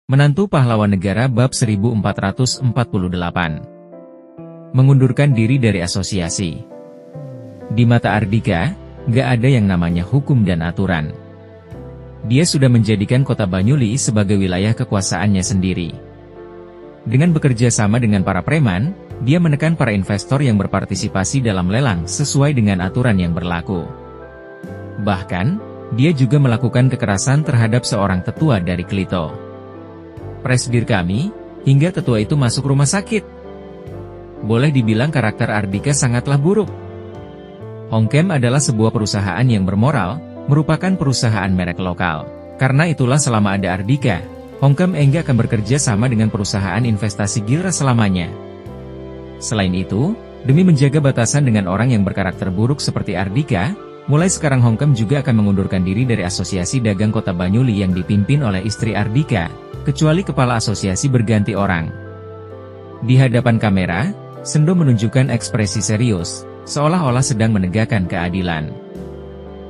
Menantu pahlawan negara bab 1448. Mengundurkan diri dari asosiasi. Di mata Ardika, nggak ada yang namanya hukum dan aturan. Dia sudah menjadikan kota Banyuli sebagai wilayah kekuasaannya sendiri. Dengan bekerja sama dengan para preman, dia menekan para investor yang berpartisipasi dalam lelang sesuai dengan aturan yang berlaku. Bahkan, dia juga melakukan kekerasan terhadap seorang tetua dari Klito. Presbir kami, hingga tetua itu masuk rumah sakit. Boleh dibilang karakter Ardika sangatlah buruk. Hongkem adalah sebuah perusahaan yang bermoral, merupakan perusahaan merek lokal. Karena itulah selama ada Ardika, Hongkem enggak akan bekerja sama dengan perusahaan investasi Gilra selamanya. Selain itu, demi menjaga batasan dengan orang yang berkarakter buruk seperti Ardika, mulai sekarang Hongkem juga akan mengundurkan diri dari Asosiasi Dagang Kota Banyuli yang dipimpin oleh istri Ardika, kecuali kepala asosiasi berganti orang. Di hadapan kamera, Sendo menunjukkan ekspresi serius, seolah-olah sedang menegakkan keadilan.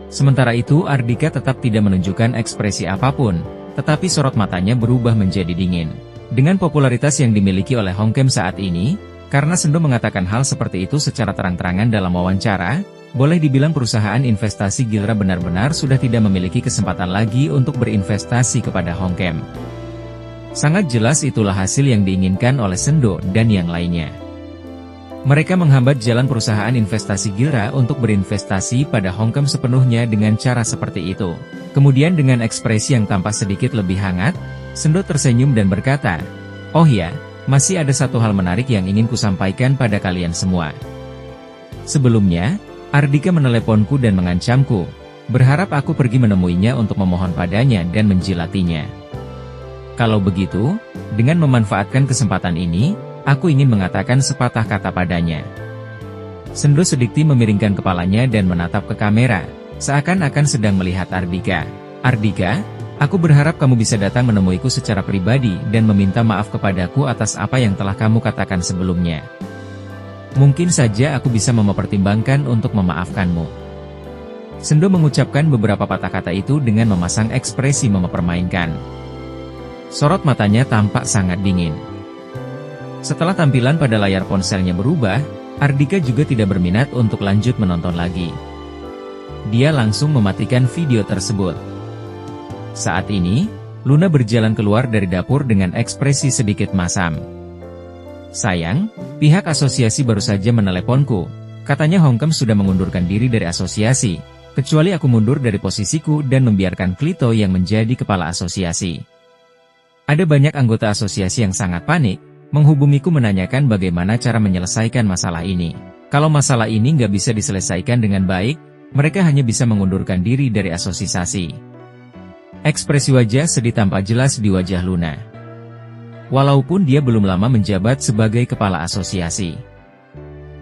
Sementara itu Ardika tetap tidak menunjukkan ekspresi apapun, tetapi sorot matanya berubah menjadi dingin. Dengan popularitas yang dimiliki oleh Hongkem saat ini, karena Sendo mengatakan hal seperti itu secara terang-terangan dalam wawancara, boleh dibilang perusahaan investasi Gilra benar-benar sudah tidak memiliki kesempatan lagi untuk berinvestasi kepada Hongkem. Sangat jelas itulah hasil yang diinginkan oleh Sendo dan yang lainnya. Mereka menghambat jalan perusahaan investasi Gilra untuk berinvestasi pada Hongkem sepenuhnya dengan cara seperti itu. Kemudian dengan ekspresi yang tampak sedikit lebih hangat, Sendo tersenyum dan berkata, "Oh ya, masih ada satu hal menarik yang ingin kusampaikan pada kalian semua. Sebelumnya, Ardika meneleponku dan mengancamku, berharap aku pergi menemuinya untuk memohon padanya dan menjilatinya. Kalau begitu, dengan memanfaatkan kesempatan ini, aku ingin mengatakan sepatah kata padanya." Sendo sedikit memiringkan kepalanya dan menatap ke kamera, seakan-akan sedang melihat Ardika. "Ardika, aku berharap kamu bisa datang menemuiku secara pribadi dan meminta maaf kepadaku atas apa yang telah kamu katakan sebelumnya. Mungkin saja aku bisa mempertimbangkan untuk memaafkanmu." Sendo mengucapkan beberapa patah kata itu dengan memasang ekspresi mempermainkan. Sorot matanya tampak sangat dingin. Setelah tampilan pada layar ponselnya berubah, Ardika juga tidak berminat untuk lanjut menonton lagi. Dia langsung mematikan video tersebut. Saat ini, Luna berjalan keluar dari dapur dengan ekspresi sedikit masam. "Sayang, pihak asosiasi baru saja meneleponku. Katanya Hongkem sudah mengundurkan diri dari asosiasi, kecuali aku mundur dari posisiku dan membiarkan Klito yang menjadi kepala asosiasi. Ada banyak anggota asosiasi yang sangat panik, menghubungiku menanyakan bagaimana cara menyelesaikan masalah ini. Kalau masalah ini nggak bisa diselesaikan dengan baik, mereka hanya bisa mengundurkan diri dari asosiasi." Ekspresi wajah sedih tampak jelas di wajah Luna. Walaupun dia belum lama menjabat sebagai kepala asosiasi,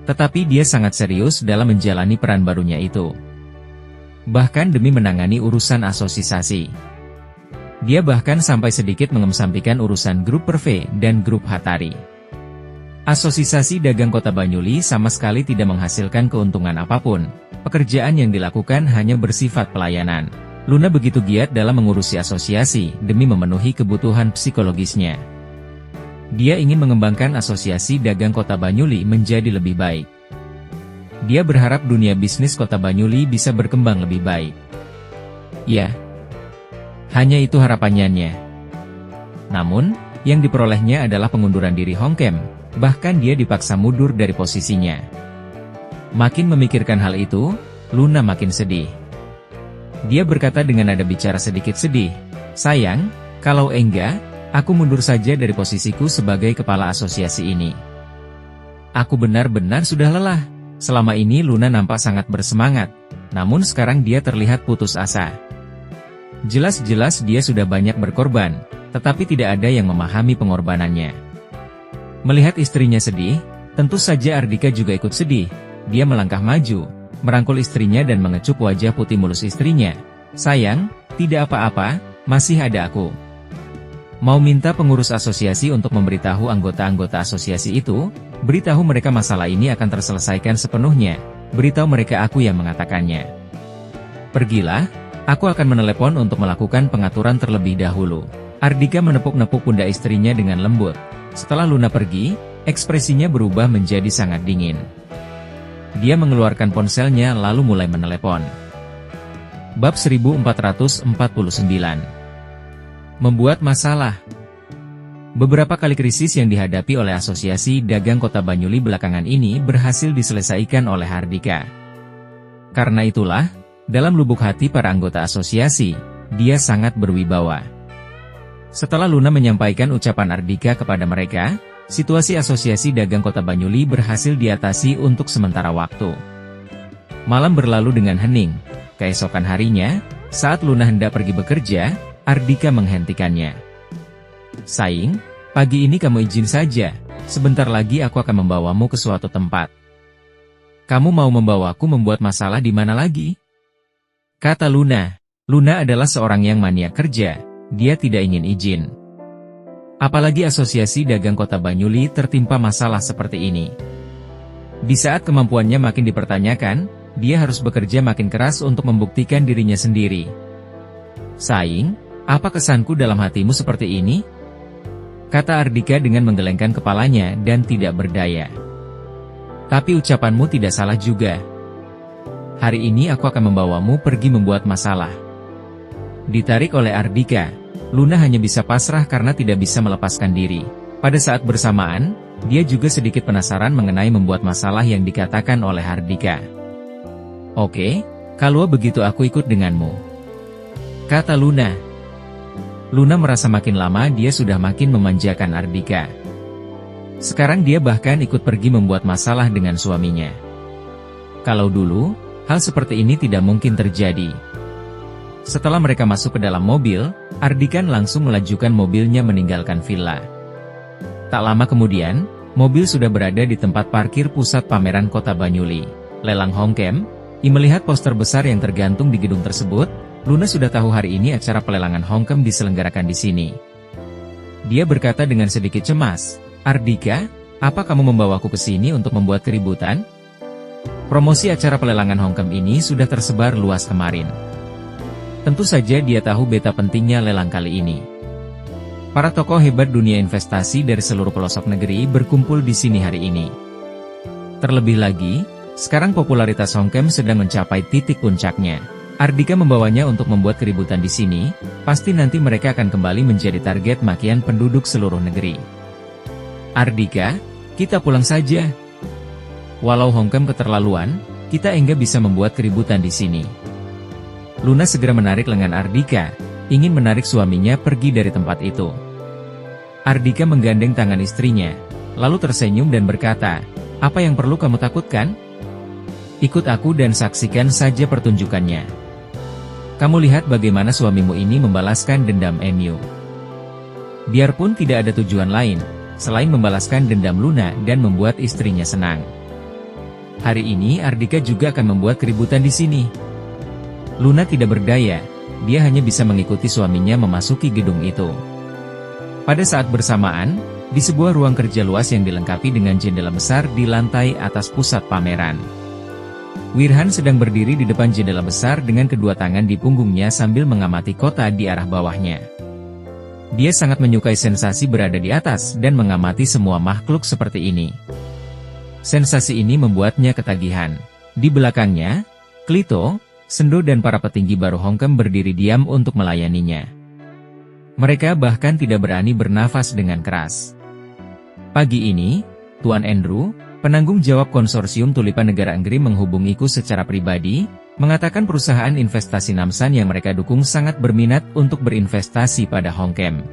tetapi dia sangat serius dalam menjalani peran barunya itu. Bahkan demi menangani urusan asosiasi, dia bahkan sampai sedikit mengesampingkan urusan grup Perve dan grup Hatari. Asosiasi Dagang Kota Banyuli sama sekali tidak menghasilkan keuntungan apapun. Pekerjaan yang dilakukan hanya bersifat pelayanan. Luna begitu giat dalam mengurusi asosiasi demi memenuhi kebutuhan psikologisnya. Dia ingin mengembangkan Asosiasi Dagang Kota Banyuli menjadi lebih baik. Dia berharap dunia bisnis Kota Banyuli bisa berkembang lebih baik. Ya, hanya itu harapannya. Namun, yang diperolehnya adalah pengunduran diri Hongkem, bahkan dia dipaksa mundur dari posisinya. Makin memikirkan hal itu, Luna makin sedih. Dia berkata dengan nada bicara sedikit sedih, "Sayang, kalau enggak, aku mundur saja dari posisiku sebagai kepala asosiasi ini. Aku benar-benar sudah lelah." Selama ini Luna nampak sangat bersemangat, namun sekarang dia terlihat putus asa. Jelas-jelas dia sudah banyak berkorban, tetapi tidak ada yang memahami pengorbanannya. Melihat istrinya sedih, tentu saja Ardika juga ikut sedih. Dia melangkah maju, merangkul istrinya dan mengecup wajah putih mulus istrinya. "Sayang, tidak apa-apa, masih ada aku." Mau minta pengurus asosiasi untuk memberitahu anggota-anggota asosiasi itu, beritahu mereka masalah ini akan terselesaikan sepenuhnya, beritahu mereka aku yang mengatakannya. "Pergilah. Aku akan menelepon untuk melakukan pengaturan terlebih dahulu." Ardika menepuk-nepuk pundak istrinya dengan lembut. Setelah Luna pergi, ekspresinya berubah menjadi sangat dingin. Dia mengeluarkan ponselnya lalu mulai menelepon. Bab 1449. Membuat masalah. Beberapa kali krisis yang dihadapi oleh Asosiasi Dagang Kota Banyuli belakangan ini berhasil diselesaikan oleh Ardika. Karena itulah, dalam lubuk hati para anggota asosiasi, dia sangat berwibawa. Setelah Luna menyampaikan ucapan Ardika kepada mereka, situasi Asosiasi Dagang Kota Banyuli berhasil diatasi untuk sementara waktu. Malam berlalu dengan hening. Keesokan harinya, saat Luna hendak pergi bekerja, Ardika menghentikannya. "Sayang, pagi ini kamu izin saja, sebentar lagi aku akan membawamu ke suatu tempat." "Kamu mau membawaku membuat masalah di mana lagi?" kata Luna. Luna adalah seorang yang maniak kerja, dia tidak ingin izin. Apalagi Asosiasi Dagang Kota Banyuli tertimpa masalah seperti ini. Di saat kemampuannya makin dipertanyakan, dia harus bekerja makin keras untuk membuktikan dirinya sendiri. "Sayang, apa kesanku dalam hatimu seperti ini?" kata Ardika dengan menggelengkan kepalanya dan tidak berdaya. "Tapi ucapanmu tidak salah juga. Hari ini aku akan membawamu pergi membuat masalah." Ditarik oleh Ardika, Luna hanya bisa pasrah karena tidak bisa melepaskan diri. Pada saat bersamaan, dia juga sedikit penasaran mengenai membuat masalah yang dikatakan oleh Ardika. "Oke, kalau begitu aku ikut denganmu," kata Luna. Luna merasa makin lama dia sudah makin memanjakan Ardika. Sekarang dia bahkan ikut pergi membuat masalah dengan suaminya. Kalau dulu, hal seperti ini tidak mungkin terjadi. Setelah mereka masuk ke dalam mobil, Ardika langsung melajukan mobilnya meninggalkan villa. Tak lama kemudian, mobil sudah berada di tempat parkir pusat pameran Kota Banyuli. Lelang Hongkem. Melihat poster besar yang tergantung di gedung tersebut, Luna sudah tahu hari ini acara pelelangan Hongkem diselenggarakan di sini. Dia berkata dengan sedikit cemas, "Ardika, apa kamu membawaku ke sini untuk membuat keributan?" Promosi acara pelelangan Hongkem ini sudah tersebar luas kemarin. Tentu saja dia tahu beta pentingnya lelang kali ini. Para tokoh hebat dunia investasi dari seluruh pelosok negeri berkumpul di sini hari ini. Terlebih lagi, sekarang popularitas Hongkem sedang mencapai titik puncaknya. Ardika membawanya untuk membuat keributan di sini, pasti nanti mereka akan kembali menjadi target makian penduduk seluruh negeri. "Ardika, kita pulang saja. Walau Hongkem keterlaluan, kita enggak bisa membuat keributan di sini." Luna segera menarik lengan Ardika, ingin menarik suaminya pergi dari tempat itu. Ardika menggandeng tangan istrinya, lalu tersenyum dan berkata, "Apa yang perlu kamu takutkan? Ikut aku dan saksikan saja pertunjukannya. Kamu lihat bagaimana suamimu ini membalaskan dendam MU. Biarpun tidak ada tujuan lain, selain membalaskan dendam Luna dan membuat istrinya senang. Hari ini Ardika juga akan membuat keributan di sini." Luna tidak berdaya, dia hanya bisa mengikuti suaminya memasuki gedung itu. Pada saat bersamaan, di sebuah ruang kerja luas yang dilengkapi dengan jendela besar di lantai atas pusat pameran. Wirhan sedang berdiri di depan jendela besar dengan kedua tangan di punggungnya sambil mengamati kota di arah bawahnya. Dia sangat menyukai sensasi berada di atas dan mengamati semua makhluk seperti ini. Sensasi ini membuatnya ketagihan. Di belakangnya, Klito, Sendo dan para petinggi baru Hongkem berdiri diam untuk melayaninya. Mereka bahkan tidak berani bernafas dengan keras. Pagi ini, Tuan Andrew, penanggung jawab konsorsium Tulipan Negara Inggris menghubungiku secara pribadi, mengatakan perusahaan investasi Namsan yang mereka dukung sangat berminat untuk berinvestasi pada Hongkem.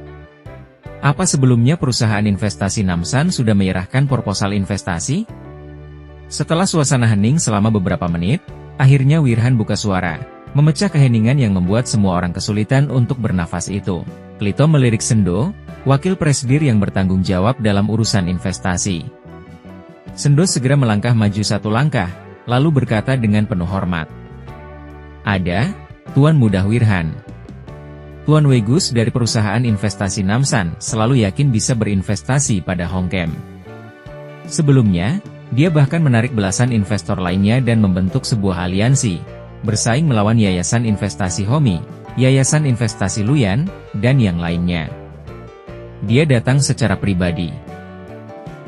Apa sebelumnya perusahaan investasi Namsan sudah menyerahkan proposal investasi? Setelah suasana hening selama beberapa menit, akhirnya Wirhan buka suara, memecah keheningan yang membuat semua orang kesulitan untuk bernafas itu. Klito melirik Sendo, wakil presidir yang bertanggung jawab dalam urusan investasi. Sendo segera melangkah maju satu langkah, lalu berkata dengan penuh hormat. "Ada, Tuan Muda Wirhan. Tuan Wegus dari perusahaan investasi Namsan selalu yakin bisa berinvestasi pada Hongkem. Sebelumnya, dia bahkan menarik belasan investor lainnya dan membentuk sebuah aliansi, bersaing melawan Yayasan Investasi Homi, Yayasan Investasi Luyan, dan yang lainnya. Dia datang secara pribadi.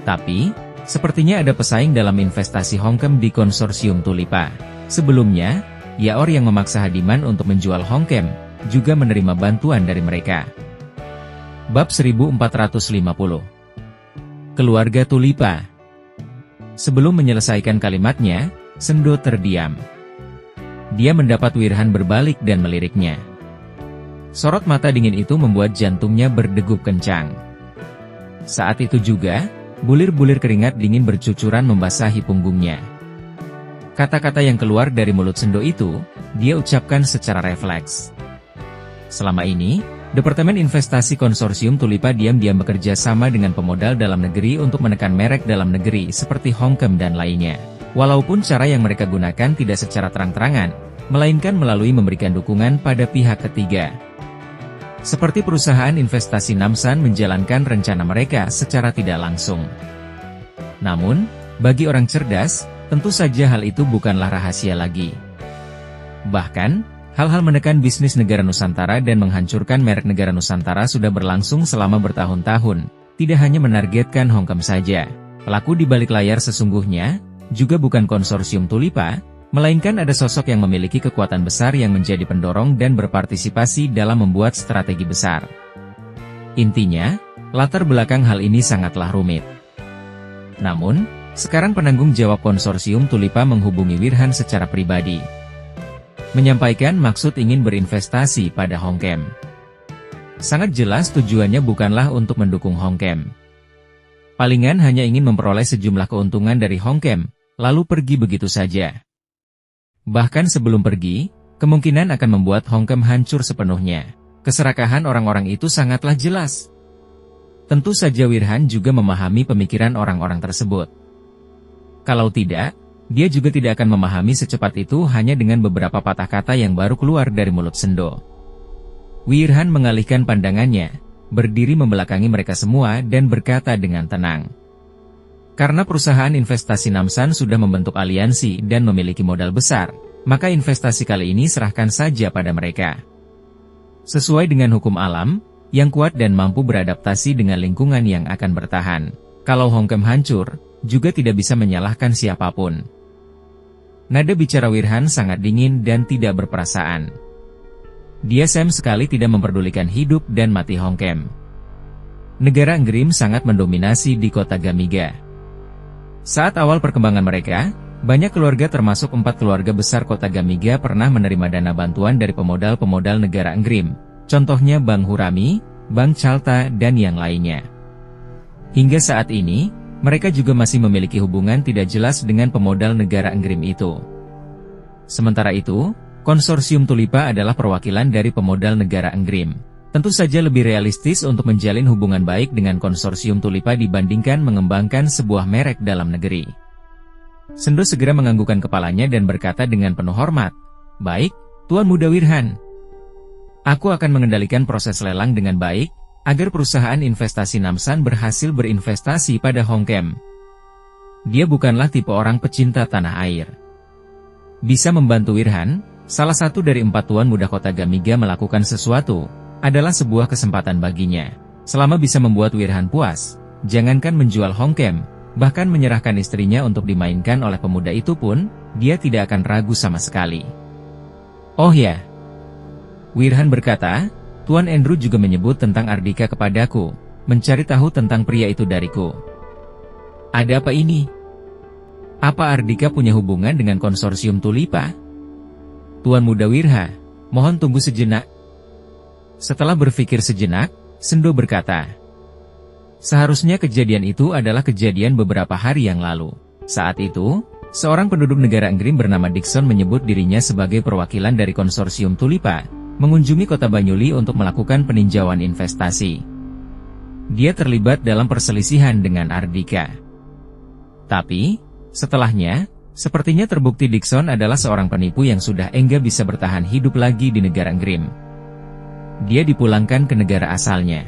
Tapi, sepertinya ada pesaing dalam investasi Hongkem di konsorsium Tulipa. Sebelumnya, Yaor yang memaksa Hadiman untuk menjual Hongkem, juga menerima bantuan dari mereka. Bab 1450. Keluarga Tulipa. Sebelum menyelesaikan kalimatnya, Sendo terdiam. Dia mendapat Wirhan berbalik dan meliriknya. Sorot mata dingin itu membuat jantungnya berdegup kencang. Saat itu juga, bulir-bulir keringat dingin bercucuran membasahi punggungnya. Kata-kata yang keluar dari mulut Sendo itu, dia ucapkan secara refleks. Selama ini, Departemen Investasi Konsorsium Tulipa diam-diam bekerja sama dengan pemodal dalam negeri untuk menekan merek dalam negeri seperti Hongkem dan lainnya. Walaupun cara yang mereka gunakan tidak secara terang-terangan, melainkan melalui memberikan dukungan pada pihak ketiga. Seperti perusahaan investasi Namsan menjalankan rencana mereka secara tidak langsung. Namun, bagi orang cerdas, tentu saja hal itu bukanlah rahasia lagi. Bahkan, hal-hal menekan bisnis negara Nusantara dan menghancurkan merek negara Nusantara sudah berlangsung selama bertahun-tahun, tidak hanya menargetkan Hongkem saja. Pelaku di balik layar sesungguhnya, juga bukan konsorsium Tulipa, melainkan ada sosok yang memiliki kekuatan besar yang menjadi pendorong dan berpartisipasi dalam membuat strategi besar. Intinya, latar belakang hal ini sangatlah rumit. Namun, sekarang penanggung jawab konsorsium Tulipa menghubungi Wirhan secara pribadi. Menyampaikan maksud ingin berinvestasi pada Hongkem. Sangat jelas tujuannya bukanlah untuk mendukung Hongkem. Palingan hanya ingin memperoleh sejumlah keuntungan dari Hongkem, lalu pergi begitu saja. Bahkan sebelum pergi, kemungkinan akan membuat Hongkem hancur sepenuhnya. Keserakahan orang-orang itu sangatlah jelas. Tentu saja Wirhan juga memahami pemikiran orang-orang tersebut. Kalau tidak, dia juga tidak akan memahami secepat itu hanya dengan beberapa patah kata yang baru keluar dari mulut Sendo. Wirhan mengalihkan pandangannya, berdiri membelakangi mereka semua dan berkata dengan tenang. Karena perusahaan investasi Namsan sudah membentuk aliansi dan memiliki modal besar, maka investasi kali ini serahkan saja pada mereka. Sesuai dengan hukum alam, yang kuat dan mampu beradaptasi dengan lingkungan yang akan bertahan. Kalau Hongkem hancur, juga tidak bisa menyalahkan siapapun. Nada bicara Wirhan sangat dingin dan tidak berperasaan. Dia sama sekali tidak memperdulikan hidup dan mati Hongkem. Negara Nggrim sangat mendominasi di kota Gamiga. Saat awal perkembangan mereka, banyak keluarga termasuk 4 keluarga besar kota Gamiga pernah menerima dana bantuan dari pemodal-pemodal negara Nggrim. Contohnya Bang Hurami, Bang Chalta dan yang lainnya. Hingga saat ini, mereka juga masih memiliki hubungan tidak jelas dengan pemodal negara Nggrim itu. Sementara itu, konsorsium Tulipa adalah perwakilan dari pemodal negara Nggrim. Tentu saja lebih realistis untuk menjalin hubungan baik dengan konsorsium Tulipa dibandingkan mengembangkan sebuah merek dalam negeri. Sendo segera menganggukkan kepalanya dan berkata dengan penuh hormat, "Baik, Tuan Muda Wirhan. Aku akan mengendalikan proses lelang dengan baik, agar perusahaan investasi Namsan berhasil berinvestasi pada Hongkem." Dia bukanlah tipe orang pecinta tanah air. Bisa membantu Wirhan, salah satu dari 4 tuan muda kota Gamiga melakukan sesuatu, adalah sebuah kesempatan baginya. Selama bisa membuat Wirhan puas, jangankan menjual Hongkem, bahkan menyerahkan istrinya untuk dimainkan oleh pemuda itu pun, dia tidak akan ragu sama sekali. Oh ya, Wirhan berkata, Tuan Andrew juga menyebut tentang Ardika kepadaku, mencari tahu tentang pria itu dariku. Ada apa ini? Apa Ardika punya hubungan dengan konsorsium Tulipa? Tuan Muda Wirha, mohon tunggu sejenak. Setelah berpikir sejenak, Sendo berkata, seharusnya kejadian itu adalah kejadian beberapa hari yang lalu. Saat itu, seorang penduduk negara Nggrim bernama Dixon menyebut dirinya sebagai perwakilan dari konsorsium Tulipa, mengunjungi kota Banyuli untuk melakukan peninjauan investasi. Dia terlibat dalam perselisihan dengan Ardika. Tapi, setelahnya, sepertinya terbukti Dixon adalah seorang penipu yang sudah enggak bisa bertahan hidup lagi di negara Nggrim. Dia dipulangkan ke negara asalnya.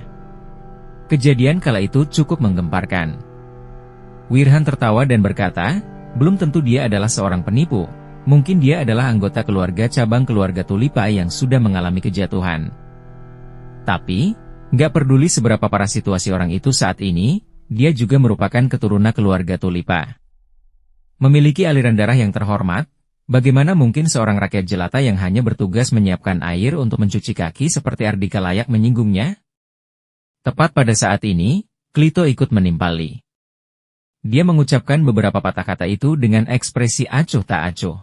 Kejadian kala itu cukup menggemparkan. Wirhan tertawa dan berkata, belum tentu dia adalah seorang penipu, mungkin dia adalah anggota keluarga cabang keluarga Tulipa yang sudah mengalami kejatuhan. Tapi, Gak peduli seberapa parah situasi orang itu saat ini, dia juga merupakan keturunan keluarga Tulipa. Memiliki aliran darah yang terhormat, bagaimana mungkin seorang rakyat jelata yang hanya bertugas menyiapkan air untuk mencuci kaki seperti Ardika layak menyinggungnya? Tepat pada saat ini, Klito ikut menimpali. Dia mengucapkan beberapa patah kata itu dengan ekspresi acuh tak acuh.